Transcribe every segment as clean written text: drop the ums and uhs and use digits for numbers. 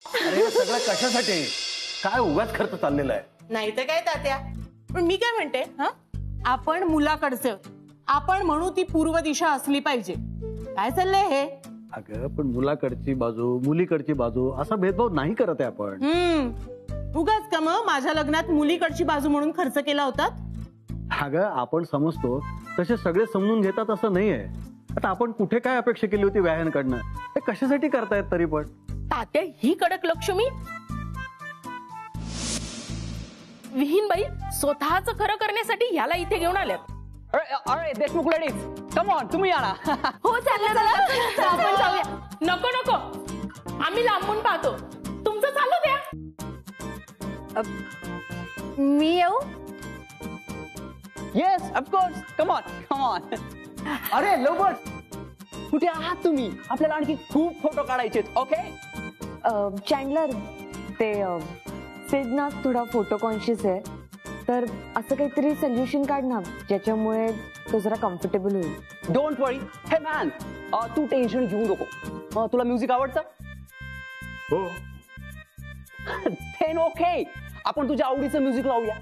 अरे सगळं कशासाठी? काय उगाच खर्च चाललेला आहे? नाही तर काय तात्या, पण मी काय म्हणते, आपण मुलाकडचं, आपण म्हणू ती पूर्व दिशा असली पाहिजे. काय चाललंय हे? अगं पण मुलाकडची बाजू मुलीकडची बाजू असा भेदभाव नाही करत आहे आपण. उगाच का मग माझ्या लग्नात मुलीकडची बाजू म्हणून खर्च केला होता? अगं आपण समजतो तसे सगळे समजून घेतात असं नाहीये. आता आपण कुठे काय अपेक्षा केली होती व्याह्यांकडनं, ते कशासाठी करतायत तरी पण? तात्या ही कडक लक्ष्मी विहीनबाई स्वतःच खरं करण्यासाठी याला इथे घेऊन आल्यात. अरे देशमुख लेडीज, कम ऑन, तुम्ही या ना. हो चाललं आपण जाऊया. नको नको, आम्ही लांबून पाहतो, तुमचं चालू द्या. मी येऊ? Yes of course, come on come on. अरे लवकर, कुठे आहात तुम्ही? आपल्याला आणखी खूप फोटो काढायचे. ओके चॅन्डलर, ते सिड ना थोडा फोटो कॉन्शियस आहे, तर असं काहीतरी सोल्युशन काढ ना ज्याच्यामुळे तो जरा कम्फर्टेबल होईल. डोंट वरी. हे मॅन, तू टेन्शन घेऊ नको. तुला म्युझिक आवडतं? हो. देन ओके, आपण तुझ्या आवडीचं म्युझिक लावूया.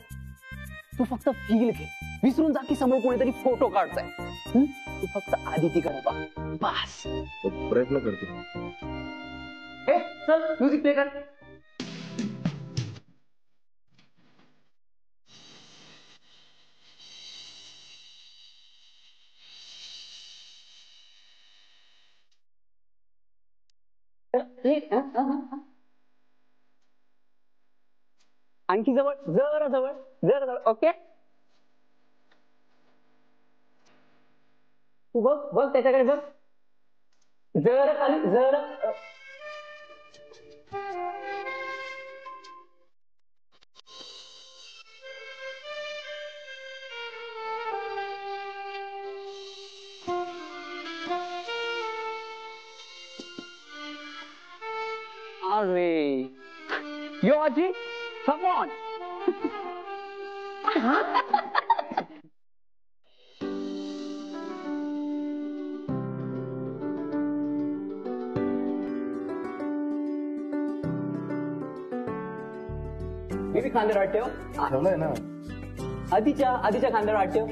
तू फक्त फील घे, विसरून जा की समोर कोणीतरी फोटो काढताय. तू फक्त आदितीकडे बघ, बस. प्रयत्न करतो. हे चल म्युझिक प्ले कर. आणखी जवळ, जरा जवळ, जरा जवळ. ओके, तू बघ बघ त्याच्याकडे बघ, जरा खाली, जरा. अरे यो आजी, come on. मी खांद्यावर हात ठेव. ठेवलंय ना. आधीच्या खांद्यावर हात ठेव.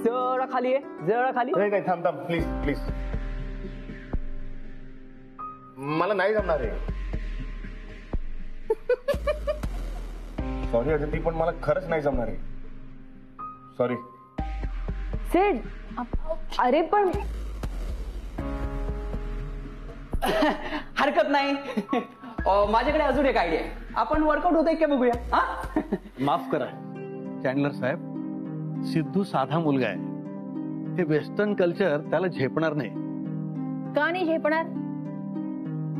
जरा खाली आहे, जरा खाली. काय थांब थांब प्लीज प्लीज, मला नाही जमणार आहे. सॉरी अदिती, पण मला खरंच नाही जमणार आहे. सॉरी. सिड, अरे पण हरकत नाही. माझ्याकडे अजून एक आयडिया आहे. आपण वर्कआउट होतंय का बघूया. माफ करा चॅन्डलर साहेब, सिद्धू साधा मुलगा आहे. हे वेस्टर्न कल्चर त्याला झेपणार नाही. का नाही झेपणार?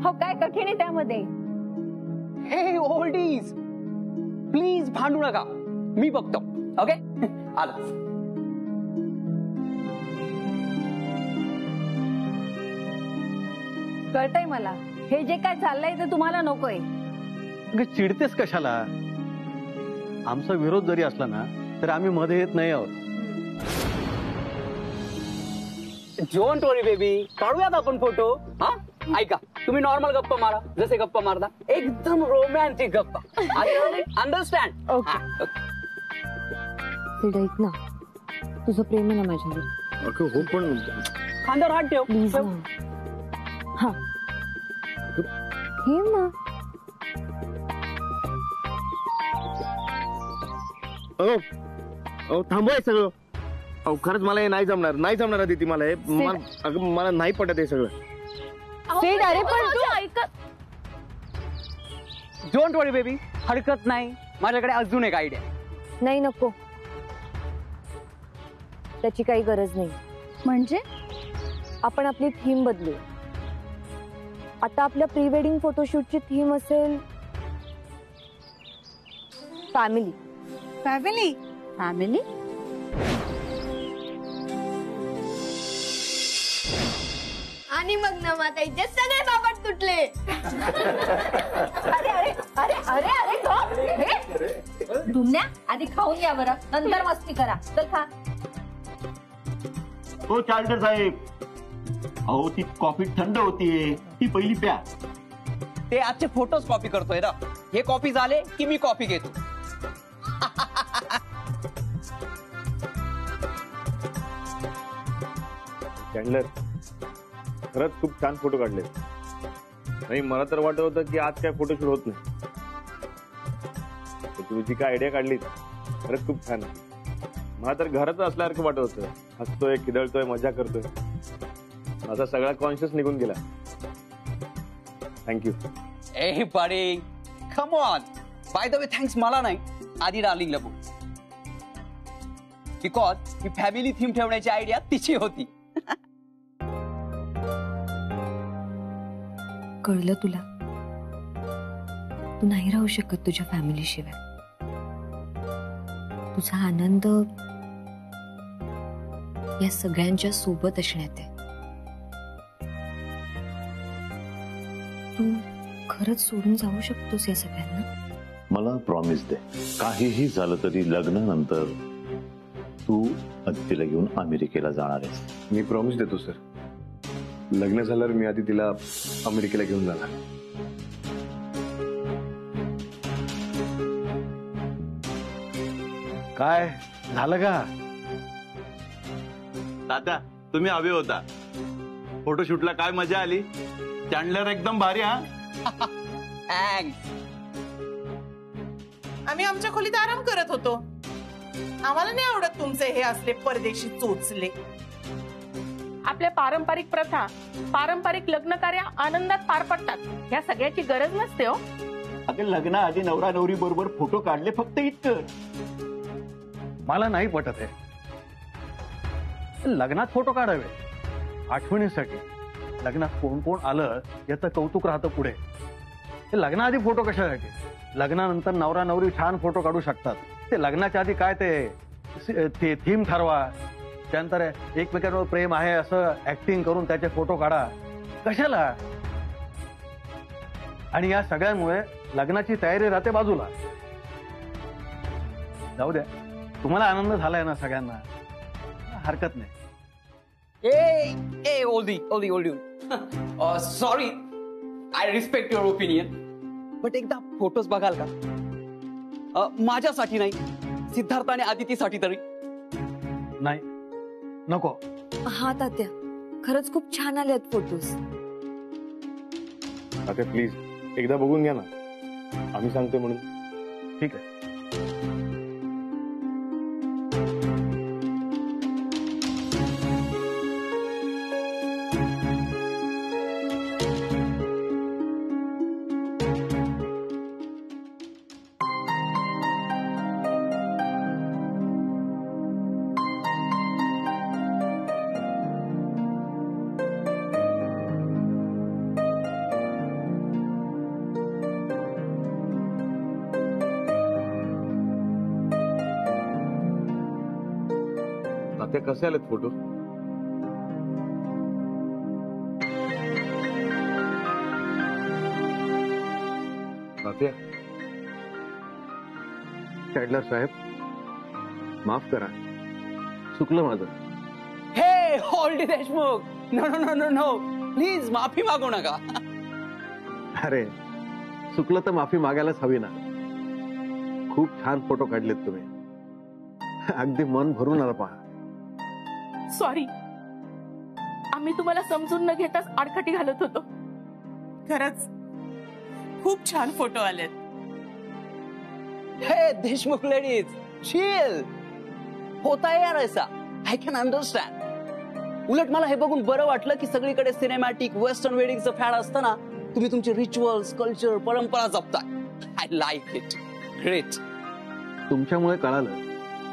हो काय कठीण आहे त्यामध्ये? हे ओल्डीज, प्लीज भांडू नका, मी बघतो. ओके आलं. कळतंय मला, हे जे काय चाललंय ते तुम्हाला नकोय. चिडतेस कशाला? आमचा विरोध जरी असला ना तर आम्ही मध्ये येत नाही आहोत. डोंट वरी बेबी, काढूयात आपण फोटो. ऐका, तुम्ही नॉर्मल गप्पा मारा, जसे गप्पा मारता, एकदम रोमॅन्टिक गप्पा. अंडरस्टँड? ओके. सिड ऐक ना, तुझं प्रेम आहे ना माझ्यावर? हो पण खांद्यावर हात ठेव प्लीज. हा हे ना. थांबवाय सगळं. खरंच मला हे नाही जमणार, नाही जमणार अदिती. मला हे मला नाही पटत हे सगळं. सिड, अरे पण तू ऐकत. डोंट वरी बेबी, हरकत नाही. माझ्याकडे अजून एक आयडिया. नाही, नको, त्याची काही गरज नाही. म्हणजे आपण आपली थीम बदलू. आता आपल्या प्री वेडिंग फोटोशूटची थीम असेल फॅमिली. फॅमिली? फॅमिली? आणि मग नमाताईचे सगळे बाबत तुटले. अरे अरे अरे अरे अरे धुमण्या, आधी खाऊन या बरं, नंतर मस्ती करा. चल खा. हो चार्टर साहेब, अहो ती कॉफी थंड होतीये, ती पहिली प्या. ते आजचे फोटोज कॉपी करतोय ना. हे कॉपी झाले की मी कॉपी घेतो. चॅन्डलर, खरंच खूप छान फोटो काढले. नाही मला तर वाटत होतं की आज काय फोटोशूट होत नाही. तू जी काय आयडिया काढली खरंच खूप छान आहे. मला तर घरात असल्यासारखं वाटत होतं. हसतोय, खिदळतोय, मजा करतोय. माझा सगळा कॉन्शियस निघून गेला. थँक्यू. ए buddy, come on. By the way thanks मला नाही, आधी डार्लिंगला बोल. बिकॉज ही फॅमिली थीम ठेवण्याची आयडिया तिची होती. कळलं तुला? तू नाही राहू शकत तुझ्या फॅमिली शिवाय. तुझा आनंद या सगळ्यांच्या सोबत असण्यात आहे. तू खरंच सोडून जाऊ शकतोस या सगळ्यांना? मला प्रॉमिस दे, काहीही झालं तरी लग्नानंतर तू अदितीला घेऊन अमेरिकेला जाणार आहेस. मी प्रॉमिस देतो सर. लग्न झाल्यावर मी आधी तिला अमेरिकेला घेऊन जाणार. काय झालं का? तात्या तुम्ही हवे होता. फोटोशूटला काय मजा आली. चॅन्डलर एकदम भारी. हा थँक्स. आम्ही आमच्या खोलीत आराम करत होतो. आम्हाला नाही आवडत तुमचे हे असले परदेशी चोचले. आपल्या पारंपरिक प्रथा, पारंपरिक लग्न कार्य आनंदात पार पडतात. ह्या सगळ्याची गरज नसते हो. अगं लग्नाआधी नवरा नवरी बरोबर फोटो काढले, फक्त इतकं. मला नाही पटत आहे. लग्नात फोटो काढावे आठवणीसाठी. लग्नात कोण कोण आलं याचं कौतुक राहतं पुढे. ते लग्नाआधी फोटो कशासाठी? लग्नानंतर नवरा नवरी छान फोटो काढू शकतात. ते लग्नाच्या आधी काय ते थीम ठरवा, त्यानंतर एकमेकांवर प्रेम आहे असं ऍक्टिंग करून त्याचे फोटो काढा. कशाला? आणि या सगळ्यांमुळे लग्नाची तयारी राहते बाजूला. जाऊ द्या, तुम्हाला आनंद झालाय ना सगळ्यांना, हरकत नाही. ए ओल्डी. Sorry, I respect your opinion, but एकदा फोटोज बघाल का? माझ्यासाठी नाही, सिद्धार्थ आणि आदितीसाठी तरी. नाही, नको. हा तात्या, खरंच खूप छान आलेत फोटोज. आता प्लीज एकदा बघून घ्या ना. आम्ही सांगतोय म्हणून. ठीक आहे. ते कसे आलेत फोटो? तात्या, चॅडलर साहेब माफ करा, चुकलं माझं. हे होल्डी देशमुख, नो प्लीज माफी मागू नका. अरे चुकलं तर माफी मागायलाच हवी ना. खूप छान फोटो काढलेत तुम्ही. अगदी मन भरून आलं पहा. सॉरी, आम्ही तुम्हाला समजून न घेताच आडकाठी घालत होतो. खरंच खूप छान फोटो आलेत. हे देशमुख लेडीज, चिल. होता है यार ऐसा, आय कॅन अंडरस्टँड. उलट मला हे बघून बरं वाटलं की सगळीकडे सिनेमॅटिक वेस्टर्न वेडिंगचं फॅड असताना तुम्ही तुमचे रिच्युअल्स, कल्चर, परंपरा जपताय. I like it. ग्रेट. तुमच्यामुळे कळालं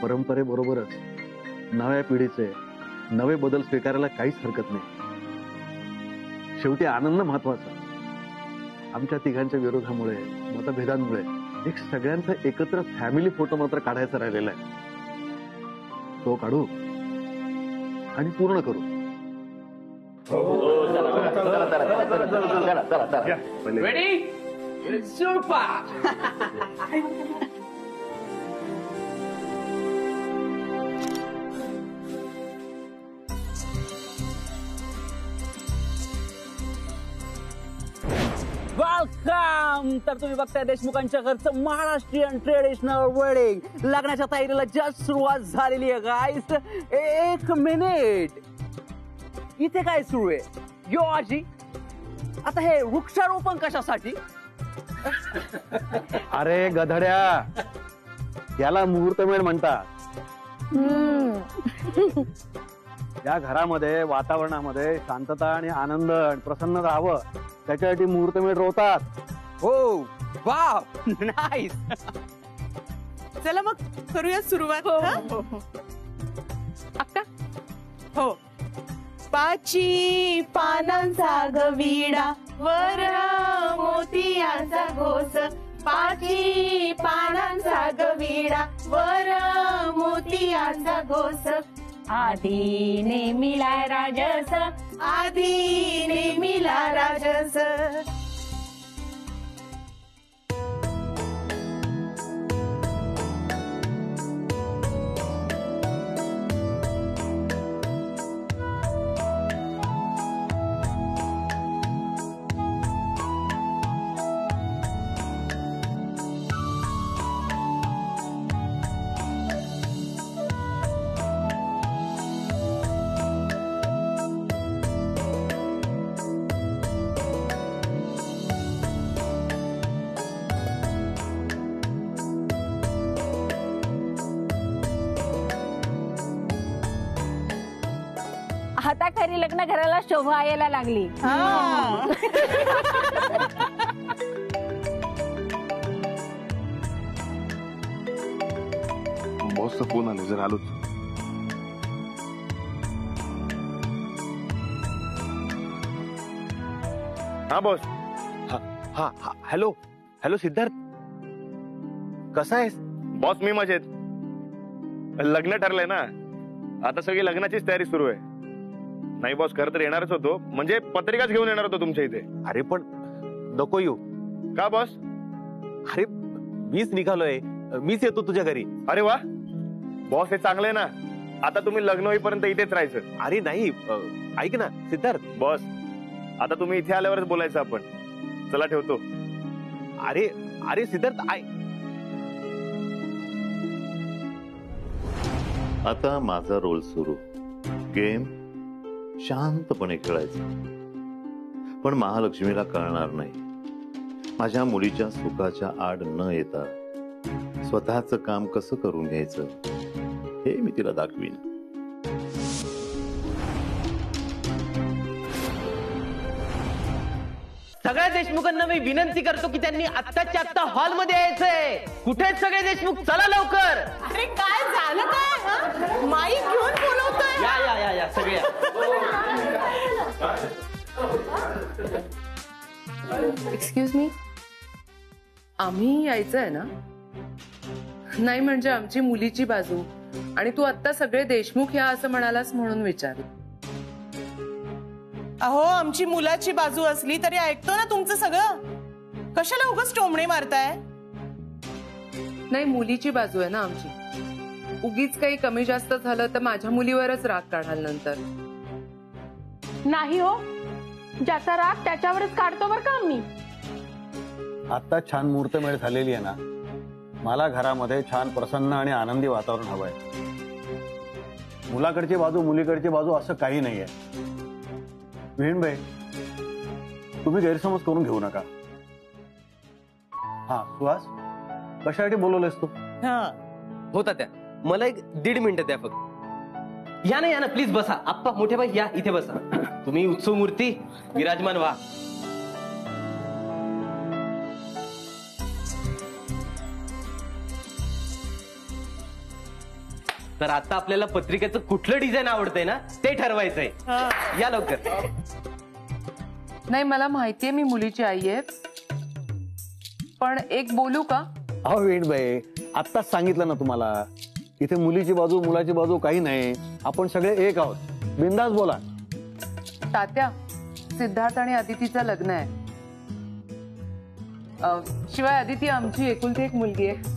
परंपरेबरोबरच नव्या पिढीचे नवे बदल स्वीकारायला काहीच हरकत नाही. शेवटी आनंद महत्वाचा. आमच्या तिघांच्या विरोधामुळे, मतभेदांमुळे एक सगळ्यांचा एकत्र फॅमिली फोटो मात्र काढायचा राहिलेला आहे. तो काढू आणि पूर्ण करू. रेडी? सुपर. वेलकम. तर तुम्ही बघताय देशमुखांच्या घरचं महाराष्ट्रीयन ट्रेडिशनल वेडिंग. लग्नाच्या तयारीला जस्ट सुरुवात झालेली आहे गाईस. एक मिनिट, इथे काय सुरू आहे? यो आजी, आता हे वृक्षारोपण कशासाठी? अरे गधड्या, याला मुहूर्तमेढ म्हणतात. या घरामध्ये वातावरणामध्ये शांतता आणि आनंद आणि प्रसन्न राहावं त्याच्यासाठी मुहूर्तमेढ रोवतात. हो, वाव, नाईस. चला मग करूया सुरुवात. हं? अक्का हो. पाची पानांचा गविडा वर मोतियाचा घोस. पाची पानांचा गविडा वर मोतियाचा घोस. आधी नेमिला राजस, आधी नेमिला राजस. आता खरी लग्न घराला शोभा यायला लागली. बॉसचा फोन आले, जर आलोच. हा बॉस. हा हॅलो हॅलो सिद्धार्थ, कसा आहेस? बॉस मी मजेत. लग्न ठरलंय ना, आता सगळी लग्नाचीच तयारी सुरू आहे. नाही बॉस, खरं तर येणारच होतो, म्हणजे पत्रिकाच घेऊन येणार होतो तुमच्या इथे. अरे पण नको येऊ. का बॉस? अरे मीच निघालोय, मीच येतो तुझ्या घरी. अरे वा बॉस, हे चांगलंय ना. आता तुम्ही लग्न होईपर्यंत इथेच राहायचं. अरे नाही, ऐक ना सिद्धार्थ. बॉस, आता तुम्ही इथे आल्यावरच बोलायचं आपण. चला ठेवतो. अरे अरे सिद्धार्थ, आता माझा रोल सुरू. गेम शांतपणे खेळायचा, पण महालक्ष्मीला कळणार नाही. माझ्या मुलीच्या सुखाच्या आड न येता स्वतःच काम कसं करून घ्यायचं हे मी तिला दाखवीन. सगळ्या देशमुखांना मी विनंती करतो की त्यांनी आत्ताच्या आत्ता हॉलमध्ये यायचंय. कुठे सगळे देशमुख, चला लवकर. अरे काय झालं काय? हं? माईक घेऊन बोलवतोय. या या या या सगळे या. एक्सक्यूज मी, आम्ही यायचंय ना? नाही म्हणजे आमची मुलीची बाजू, आणि तू आत्ता सगळे देशमुख या असं म्हणालास म्हणून विचारलं. अहो, आमची मुलाची बाजू असली तरी ऐकतो ना तुमचं सगळं. कशाला उगाच टोमणे मारताय? नाही, मुलीची बाजू आहे ना आमची. उगीच काही कमी जास्त झालं तर माझ्या मुलीवरच राग काढाल नंतर. नाही हो, ज्याचा राग त्याच्यावरच काढतो बरं का मी. आता छान मुहूर्तमेढ झालेली आहे ना, मला घरामध्ये छान प्रसन्न आणि आनंदी वातावरण हवंय. मुलाकडची बाजू मुलीकडची बाजू असं काही नाहीये. विहीणबाई, तुम्ही गैरसमज करून घेऊ नका. हा सुहास, कशासाठी बोलवलंयस तू? होता त्या मला एक 1.5 मिनिटं द्या फक्त. या ना प्लीज बसा. आप्पा, मोठे बाई या इथे बसा. तुम्ही उत्सव मूर्ती विराजमान व्हा. तर आता आपल्याला पत्रिकेचं कुठलं डिझाईन आवडतंय ना ते ठरवायचंय. या लवकर. नाही, मला माहितीये मी मुलीची आई आहे, पण एक बोलू का? अहो विहीणबाई, आत्ताच सांगितलं ना तुम्हाला, इथे मुलीची बाजू मुलाची बाजू काही नाही. आपण सगळे एक आहोत. बिंदास बोला. तात्या, सिद्धार्थ आणि अदितीचं लग्न आहे. शिवाय अदिती आमची एकुलती एक मुलगी आहे.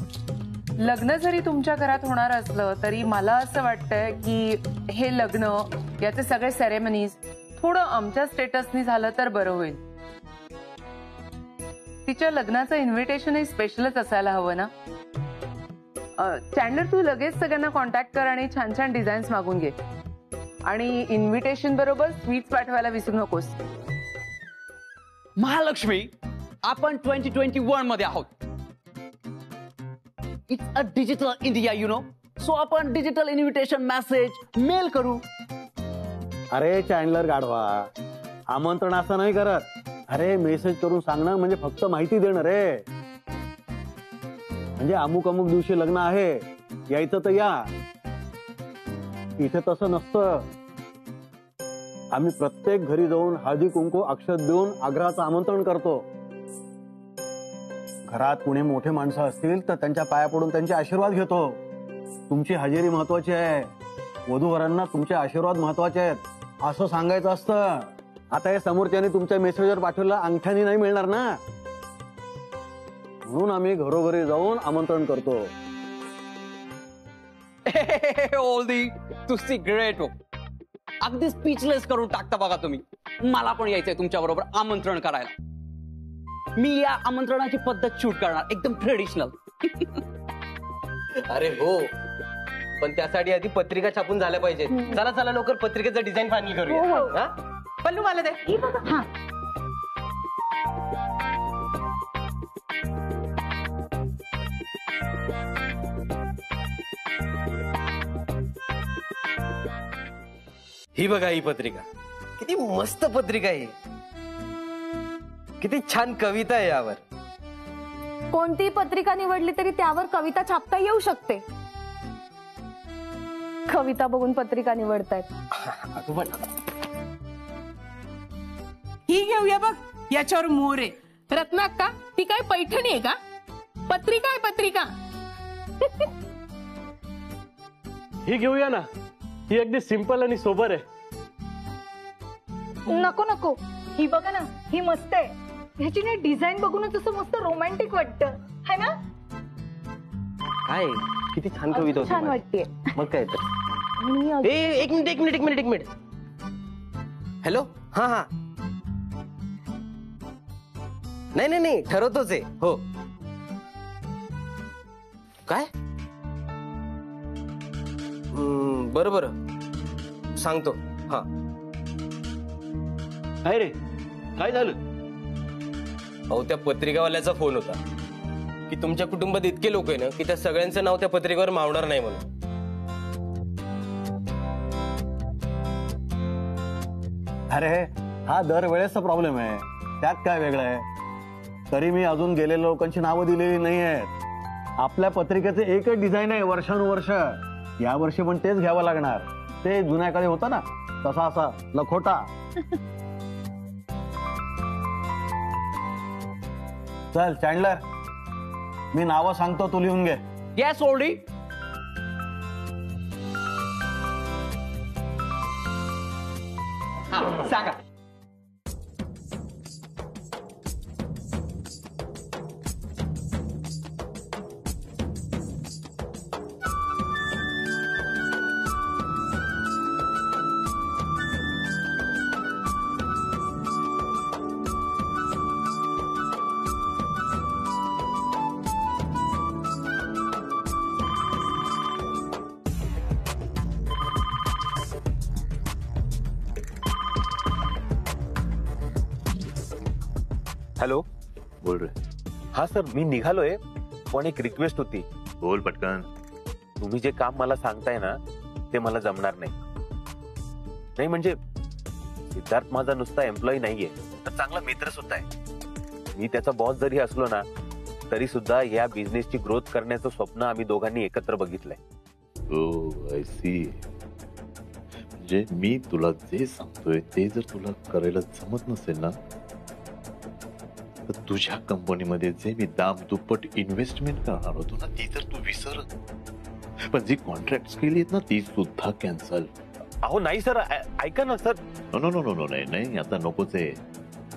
लग्न जरी तुमच्या घरात होणार असलं तरी मला असं वाटतंय की हे लग्न, याचे सगळे सेरेमनीज थोडं आमच्या स्टेटसनी झालं तर बरं होईल. तिच्या लग्नाचं इन्व्हिटेशन हे स्पेशलच असायला हवं ना. चॅन्डलर, तू लगेच सगळ्यांना कॉन्टॅक्ट कर आणि छान छान डिझाईन्स मागून घे. आणि इन्व्हिटेशन बरोबर स्वीट्स पाठवायला विसरू नकोस. महालक्ष्मी, आपण 2021 मध्ये आहोत. It's a digital India, you know. So आपण डिजिटल इन्व्हिटेशन मेसेज मेल करू. अरे चॅन्डलर गाढवा, आमंत्रण असं नाही करत. अरे मेसेज करून सांगणं म्हणजे फक्त माहिती देणं रे. म्हणजे अमुक अमुक दिवशी लग्न आहे, यायचं तर या. इथे तसं नसतं. आम्ही प्रत्येक घरी जाऊन हळदी कुंकू अक्षत देऊन आग्रहाचं आमंत्रण करतो. घरात कुणी मोठे माणसं असतील तर त्यांच्या पाया पडून त्यांचे आशीर्वाद घेतो. तुमची हजेरी महत्वाची आहे. वधूवरांना तुमचे आशीर्वाद महत्वाचे आहेत असं सांगायचं असतं. आता हे समोरच्याने तुमच्या मेसेजवर पाठवलं अंगठ्याने नाही मिळणार ना. म्हणून आम्ही घरोघरी जाऊन आमंत्रण करतो. ओल्डी, तुझी ग्रेट हो. अगदी स्पीचलेस करून टाकता बघा तुम्ही. मला पण यायचंय तुमच्या बरोबर आमंत्रण करायला. मी या आमंत्रणाची पद्धत शूट करणार, एकदम ट्रेडिशनल. अरे हो, पण त्यासाठी आधी पत्रिका छापून झाल्या पाहिजेत. चला चला लवकर पत्रिकेचं डिझाईन फायनल करूया. हा? पल्लू मला दे. हा. ही बघा ही पत्रिका. किती मस्त पत्रिका आहे. किती छान कविता आहे यावर. कोणती पत्रिका निवडली तरी त्यावर कविता छापता येऊ शकते. कविता बघून पत्रिका निवडतायत. ही घेऊया बघ, याच्यावर मोर आहे. रत्नाक्का, ती काय पैठणी आहे का? पत्रिका आहे पत्रिका. ही घेऊया ना. ही अगदी सिंपल आणि सोबर आहे. नको नको, ही बघा ना, ही मस्त आहे. ह्याची ना डिझाईन बघूनच असं मस्त रोमॅन्टिक वाटतं, है ना? काय किती छान कविता होती. छान वाटते. मग काय तर. एक मिनिट. हॅलो. हा हा, नाही ठरवतोच आहे. हो. काय? बरोबर सांगतो. हा. काय रे, काय झालं? अहो, त्या पत्रिकावाल्याचा फोन होता की तुमच्या कुटुंबात इतके लोक आहे ना की त्या सगळ्यांचं नाव त्या पत्रिकेवर मावणार नाही म्हणून. अरे हा दरवेळेसचा प्रॉब्लेम आहे, त्यात काय वेगळं आहे. तरी मी अजून गेलेल्या लोकांची नावं दिलेली नाही आहेत. आपल्या पत्रिकेचे एकच डिझाईन आहे वर्षानुवर्ष. यावर्षी पण तेच घ्यावं लागणार. ते जुन्या काळी होतं ना, तसा असा लखोटा. चल चॅन्डलर, मी नावं सांगतो, तू लिहून घे. येस ओल्डी. सांगा. हॅलो. बोल रे. हा सर, मी निघालोय, पण एक रिक्वेस्ट होती. बोल पटकन. तुम्ही जे काम मला सांगताय ना ते मला जमणार नाही. नाही म्हणजे सिद्धार्थ माझा नुसता एम्प्लॉई नाहीये, तर चांगला मित्र सुद्धा आहे. मी त्याचा बॉस जरी असलो ना तरी सुद्धा या बिझनेसची ग्रोथ करण्याचं स्वप्न आम्ही दोघांनी एकत्र बघितलंय. ओ आय सी. म्हणजे मी तुला जे सांगतोय ते जर तुला करायला जमत नसेल ना, तर तुझ्या कंपनीमध्ये जे मी दाम दुप्पट इन्व्हेस्टमेंट करणार होतो ना, ती जर तू विसर. पण जी कॉन्ट्रॅक्ट केली आहेत ना, ती सुद्धा कॅन्सल. अहो नाही सर, ऐका ना sir. No no no no नाही, आता नकोच आहे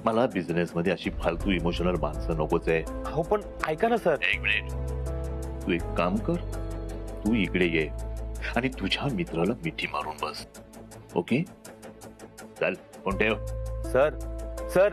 मला. बिझनेस मध्ये अशी फालतू इमोशनल माणसं नकोच आहे. अहो पण ऐका ना सर. एक मिनिट. तू एक काम कर, तू इकडे ये आणि तुझ्या मित्राला मिठी मारून बस. ओके, चल फोन ठेव. सर